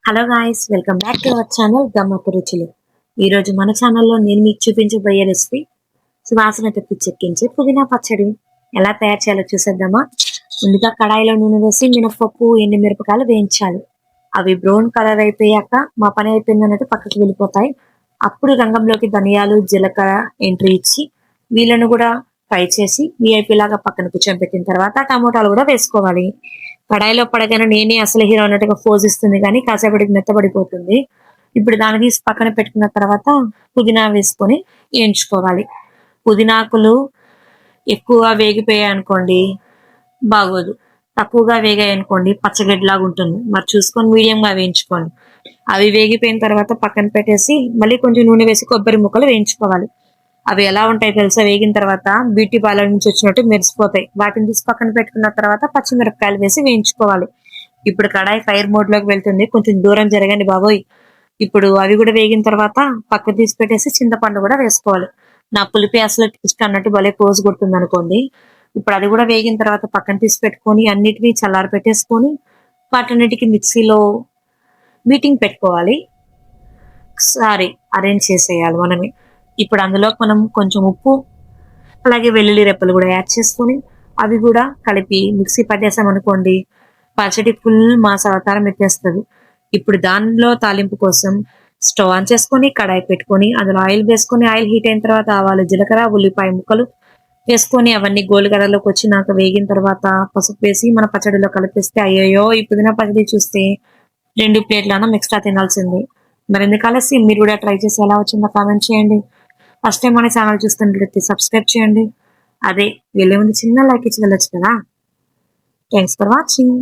Hello guys, welcome back to our channel గమ్మత్తు రుచులు. ఈరోజు మన ఛానల్లో నేను మీకు చూపించబోయే రెసిపీ సువాసన తెప్పించే పుదీనా పచ్చడి. ఎలా తయారు చేయాలో చూసేద్దామా. ముందుగా కడాయిలో నూనె వేసి మినపప్పు, ఎండు మిరపకాయలు వేయించాలి. అవి బ్రౌన్ కలర్ అయిపోయాక మా పని అయిపోయింది అన్నట్టు పక్కకి వెళ్ళిపోతాయి. అప్పుడు రంగంలోకి ధనియాలు, జీలకర్ర ఎంట్రీ ఇచ్చి వీళ్ళను కూడా ఫ్రై చేసి విఐపీ లాగా పక్కన కూర్చొని తర్వాత టమోటాలు కూడా వేసుకోవాలి. కడాయిలో పడగానే నేనే అసలు హీరో అన్నట్టుగా ఫోజ్ ఇస్తుంది, కానీ కాసేపటికి మెత్తబడిపోతుంది. ఇప్పుడు దాన్ని తీసి పక్కన పెట్టుకున్న తర్వాత పుదీనా వేసుకొని వేయించుకోవాలి. పుదీనాకులు ఎక్కువ వేగిపోయాయి అనుకోండి బాగోదు, తక్కువగా వేగాయి అనుకోండి పచ్చగడ్డిలాగా ఉంటుంది. మరి చూసుకొని మీడియంగా వేయించుకోండి. అవి వేగిపోయిన తర్వాత పక్కన పెట్టేసి మళ్ళీ కొంచెం నూనె వేసి కొబ్బరి ముక్కలు వేయించుకోవాలి. అవి ఎలా ఉంటాయి తెలుసా, వేగిన తర్వాత బ్యూటీ పార్లర్ నుంచి వచ్చినట్టు మెరిసిపోతాయి. వాటిని తీసి పక్కన పెట్టుకున్న తర్వాత పచ్చిమిరపకాయలు వేసి వేయించుకోవాలి. ఇప్పుడు కడాయి ఫైర్ మోడ్ లోకి వెళ్తుంది, కొంచెం దూరం జరగండి బాబోయ్. ఇప్పుడు అవి కూడా వేగిన తర్వాత పక్కన తీసి పెట్టేసి చింతపండు కూడా వేసుకోవాలి. నా పులిపి అసలు ఇష్టం అన్నట్టు భలే పోజు కొడుతుంది అనుకోండి. ఇప్పుడు అది కూడా వేగిన తర్వాత పక్కన తీసి పెట్టుకొని అన్నిటినీ చల్లారి పెట్టేసుకొని వాటన్నిటికి మిక్సీలో మీటింగ్ పెట్టుకోవాలి. అరేంజ్ చేసేయాలి మనమే. ఇప్పుడు అందులోకి మనం కొంచెం ఉప్పు, అలాగే వెల్లుల్లి రెప్పలు కూడా యాడ్ చేసుకొని అవి కూడా కలిపి మిక్సీ పట్టేసామనుకోండి పచ్చడి ఫుల్ మాస అవతారం ఎత్తేస్తుంది. ఇప్పుడు దానిలో తాలింపు కోసం స్టవ్ ఆన్ చేసుకొని కడాయి పెట్టుకొని అందులో ఆయిల్ వేసుకొని ఆయిల్ హీట్ అయిన తర్వాత ఆవాలు, జీలకర్ర, ఉల్లిపాయ ముక్కలు వేసుకొని అవన్నీ గోల్డ్ కలర్లోకి వచ్చినాక వేగిన తర్వాత పసుపు వేసి మన పచ్చడిలో కలిపేస్తే అయ్యో ఈ పుదీనా పచ్చడి చూస్తే 2 ప్లేట్ల అన్నం ఎక్స్ట్రా తినాల్సింది. మరి ఎందుకు ఆలస్యం, మీరు కూడా ట్రై చేసి ఎలా వచ్చిందో కామెంట్ చేయండి. ఫస్ట్ టైం మన ఛానల్ చూస్తున్నట్లయితే సబ్స్క్రైబ్ చేయండి. అదే వెళ్ళే ముందు చిన్న లైక్ ఇచ్చి వెళ్ళొచ్చు కదా. Thanks for watching.